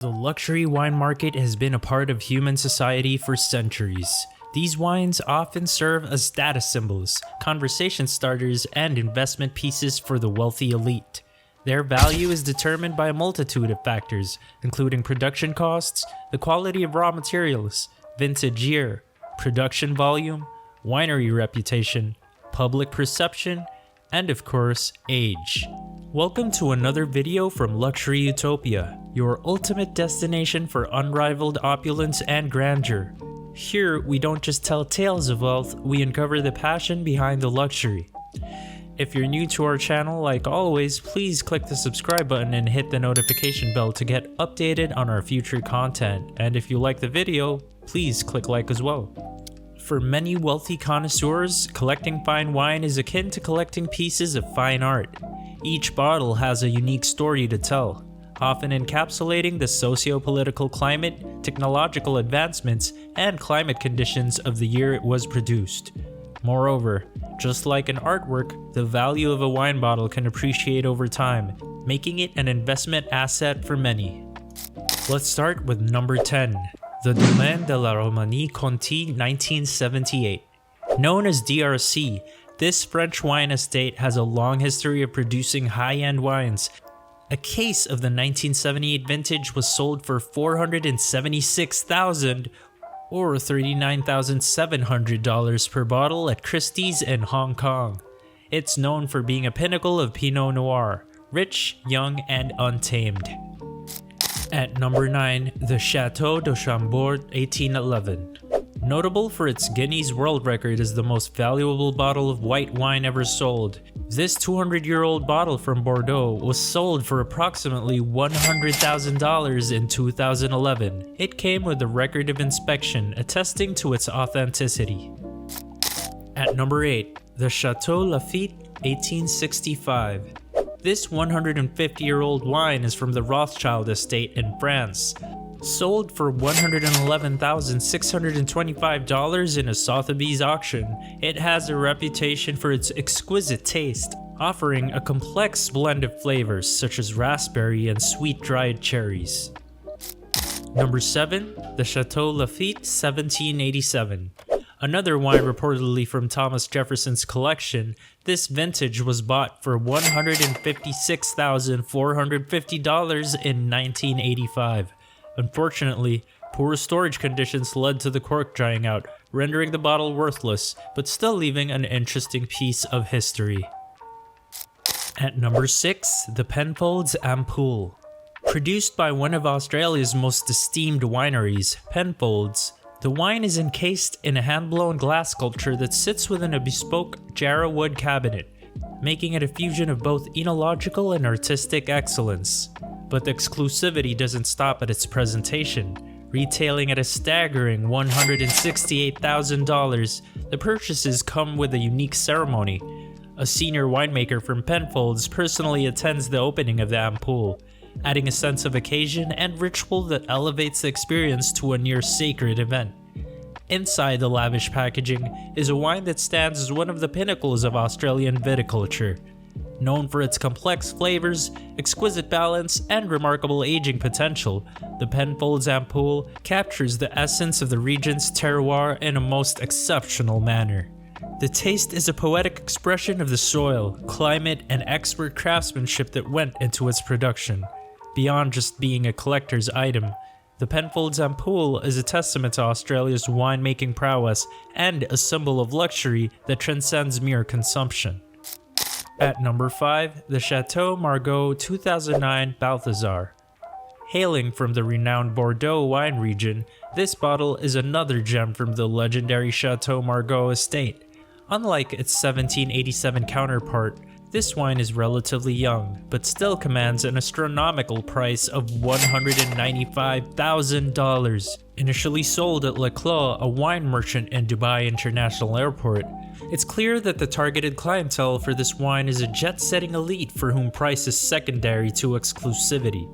The luxury wine market has been a part of human society for centuries. These wines often serve as status symbols, conversation starters, and investment pieces for the wealthy elite. Their value is determined by a multitude of factors, including production costs, the quality of raw materials, vintage year, production volume, winery reputation, public perception, and of course, age. Welcome to another video from Luxury Utopia, your ultimate destination for unrivaled opulence and grandeur. Here, we don't just tell tales of wealth, we uncover the passion behind the luxury. If you're new to our channel, like always, please click the subscribe button and hit the notification bell to get updated on our future content. And if you like the video, please click like as well. For many wealthy connoisseurs, collecting fine wine is akin to collecting pieces of fine art. Each bottle has a unique story to tell, often encapsulating the socio-political climate, technological advancements, and climate conditions of the year it was produced. Moreover, just like an artwork, the value of a wine bottle can appreciate over time, making it an investment asset for many. Let's start with number 10, the Domaine de la Romanée Conti 1978. Known as DRC, this French wine estate has a long history of producing high-end wines. A case of the 1978 vintage was sold for $476,000 or $39,700 per bottle at Christie's in Hong Kong. It's known for being a pinnacle of Pinot Noir, rich, young, and untamed. At number 9, the Chateau de Chambord 1811. Notable for its Guinness World Record as the most valuable bottle of white wine ever sold, this 200-year-old bottle from Bordeaux was sold for approximately $100,000 in 2011. It came with a record of inspection attesting to its authenticity. At number 8, the Chateau Lafite 1865. This 150-year-old wine is from the Rothschild estate in France. Sold for $111,625 in a Sotheby's auction, it has a reputation for its exquisite taste, offering a complex blend of flavors such as raspberry and sweet dried cherries. Number 7, the Chateau Lafite 1787. Another wine reportedly from Thomas Jefferson's collection, this vintage was bought for $156,450 in 1985. Unfortunately, poor storage conditions led to the cork drying out, rendering the bottle worthless, but still leaving an interesting piece of history. At number 6, the Penfolds Ampoule. Produced by one of Australia's most esteemed wineries, Penfolds, the wine is encased in a hand-blown glass sculpture that sits within a bespoke Jarrah wood cabinet, making it a fusion of both enological and artistic excellence. But the exclusivity doesn't stop at its presentation. Retailing at a staggering $168,000, the purchases come with a unique ceremony. A senior winemaker from Penfolds personally attends the opening of the ampoule, adding a sense of occasion and ritual that elevates the experience to a near sacred event. Inside the lavish packaging is a wine that stands as one of the pinnacles of Australian viticulture. Known for its complex flavors, exquisite balance, and remarkable aging potential, the Penfolds Ampoule captures the essence of the region's terroir in a most exceptional manner. The taste is a poetic expression of the soil, climate, and expert craftsmanship that went into its production. Beyond just being a collector's item, the Penfolds Ampoule is a testament to Australia's winemaking prowess and a symbol of luxury that transcends mere consumption. At number 5, the Chateau Margaux 2009 Balthazar. Hailing from the renowned Bordeaux wine region, this bottle is another gem from the legendary Chateau Margaux estate. Unlike its 1787 counterpart, this wine is relatively young, but still commands an astronomical price of $195,000. Initially sold at Le Clos, a wine merchant in Dubai International Airport, it's clear that the targeted clientele for this wine is a jet-setting elite for whom price is secondary to exclusivity.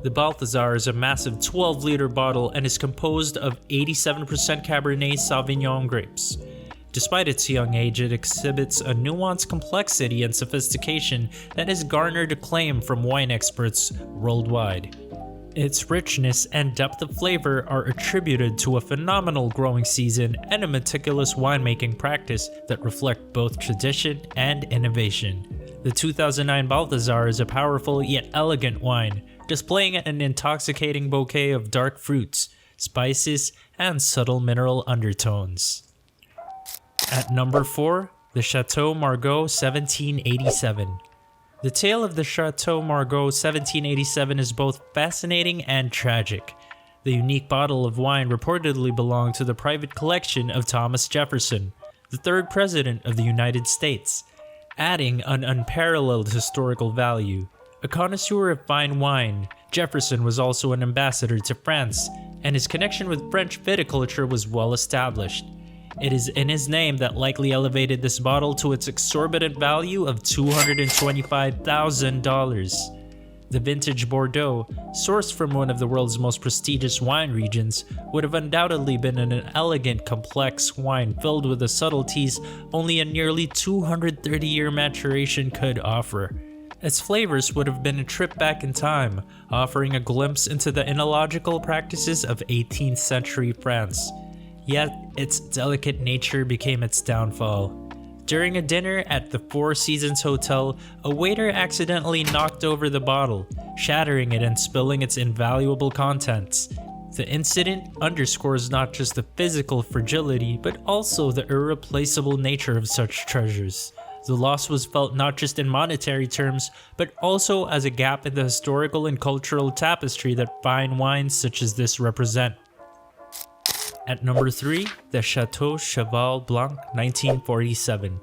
The Balthazar is a massive 12-liter bottle and is composed of 87% Cabernet Sauvignon grapes. Despite its young age, it exhibits a nuanced complexity and sophistication that has garnered acclaim from wine experts worldwide. Its richness and depth of flavor are attributed to a phenomenal growing season and a meticulous winemaking practice that reflect both tradition and innovation. The 2009 Balthazar is a powerful yet elegant wine, displaying an intoxicating bouquet of dark fruits, spices, and subtle mineral undertones. At number 4, the Chateau Margaux 1787. The tale of the Chateau Margaux 1787 is both fascinating and tragic. The unique bottle of wine reportedly belonged to the private collection of Thomas Jefferson, the third president of the United States, adding an unparalleled historical value. A connoisseur of fine wine, Jefferson was also an ambassador to France, and his connection with French viticulture was well established. It is in his name that likely elevated this bottle to its exorbitant value of $225,000. The vintage Bordeaux, sourced from one of the world's most prestigious wine regions, would have undoubtedly been an elegant, complex wine filled with the subtleties only a nearly 230-year maturation could offer. Its flavors would have been a trip back in time, offering a glimpse into the enological practices of 18th century France. Yet, its delicate nature became its downfall. During a dinner at the Four Seasons Hotel, a waiter accidentally knocked over the bottle, shattering it and spilling its invaluable contents. The incident underscores not just the physical fragility, but also the irreplaceable nature of such treasures. The loss was felt not just in monetary terms, but also as a gap in the historical and cultural tapestry that fine wines such as this represent. At number 3, the Chateau Cheval Blanc 1947.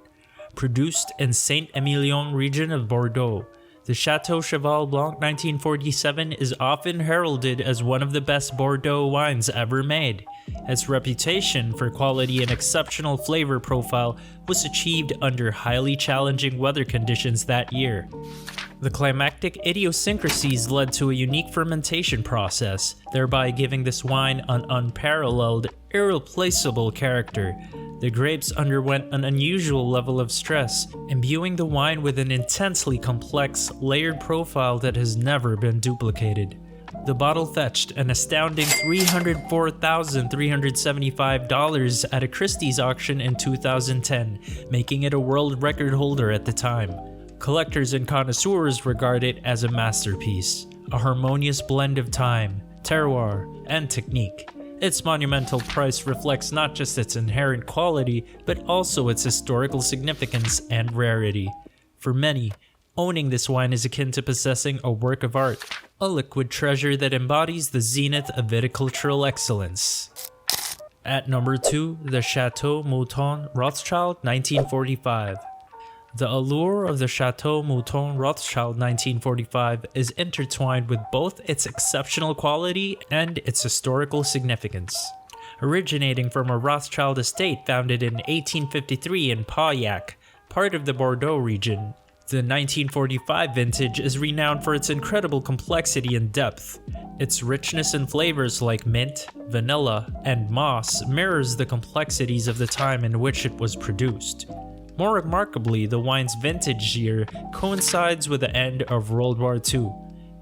Produced in Saint-Emilion region of Bordeaux, the Chateau Cheval Blanc 1947 is often heralded as one of the best Bordeaux wines ever made. Its reputation for quality and exceptional flavor profile was achieved under highly challenging weather conditions that year. The climactic idiosyncrasies led to a unique fermentation process, thereby giving this wine an unparalleled, irreplaceable character. The grapes underwent an unusual level of stress, imbuing the wine with an intensely complex, layered profile that has never been duplicated. The bottle fetched an astounding $304,375 at a Christie's auction in 2010, making it a world record holder at the time. Collectors and connoisseurs regard it as a masterpiece, a harmonious blend of time, terroir, and technique. Its monumental price reflects not just its inherent quality, but also its historical significance and rarity. For many, owning this wine is akin to possessing a work of art, a liquid treasure that embodies the zenith of viticultural excellence. At number 2, the Chateau Mouton Rothschild 1945. The allure of the Chateau Mouton Rothschild 1945 is intertwined with both its exceptional quality and its historical significance. Originating from a Rothschild estate founded in 1853 in Pauillac, part of the Bordeaux region, the 1945 vintage is renowned for its incredible complexity and depth. Its richness in flavors like mint, vanilla, and moss mirrors the complexities of the time in which it was produced. More remarkably, the wine's vintage year coincides with the end of World War II,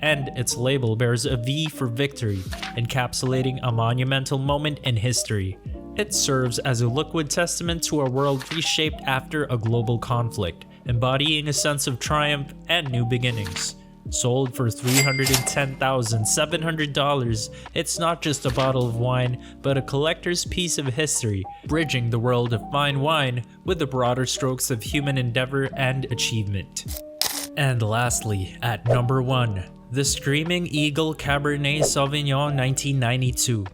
and its label bears a V for victory, encapsulating a monumental moment in history. It serves as a liquid testament to a world reshaped after a global conflict, embodying a sense of triumph and new beginnings. Sold for $310,700, it's not just a bottle of wine, but a collector's piece of history, bridging the world of fine wine with the broader strokes of human endeavor and achievement. And lastly, at number 1, the Screaming Eagle Cabernet Sauvignon 1992.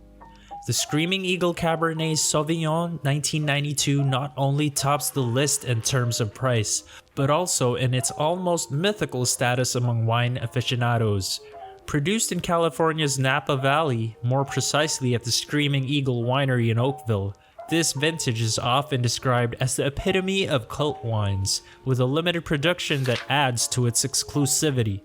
The Screaming Eagle Cabernet Sauvignon 1992 not only tops the list in terms of price, but also in its almost mythical status among wine aficionados. Produced in California's Napa Valley, more precisely at the Screaming Eagle Winery in Oakville, this vintage is often described as the epitome of cult wines, with a limited production that adds to its exclusivity.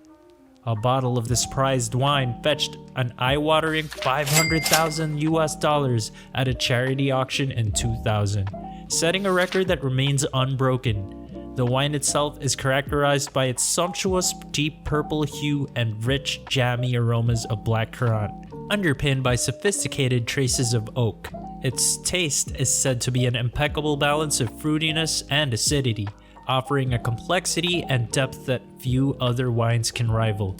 A bottle of this prized wine fetched an eye-watering $500,000 at a charity auction in 2000, setting a record that remains unbroken. The wine itself is characterized by its sumptuous deep purple hue and rich, jammy aromas of black currant, underpinned by sophisticated traces of oak. Its taste is said to be an impeccable balance of fruitiness and acidity, offering a complexity and depth that few other wines can rival.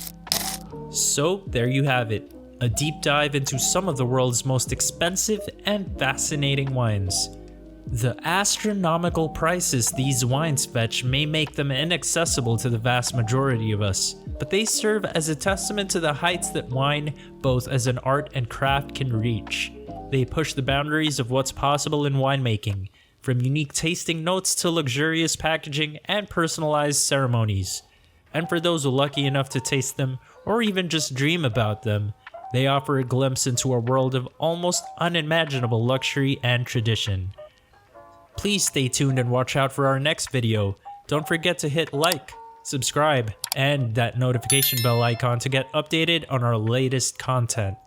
So there you have it, a deep dive into some of the world's most expensive and fascinating wines. The astronomical prices these wines fetch may make them inaccessible to the vast majority of us, but they serve as a testament to the heights that wine, both as an art and craft, can reach. They push the boundaries of what's possible in winemaking, from unique tasting notes to luxurious packaging and personalized ceremonies. And for those lucky enough to taste them, or even just dream about them, they offer a glimpse into a world of almost unimaginable luxury and tradition. Please stay tuned and watch out for our next video. Don't forget to hit like, subscribe, and that notification bell icon to get updated on our latest content.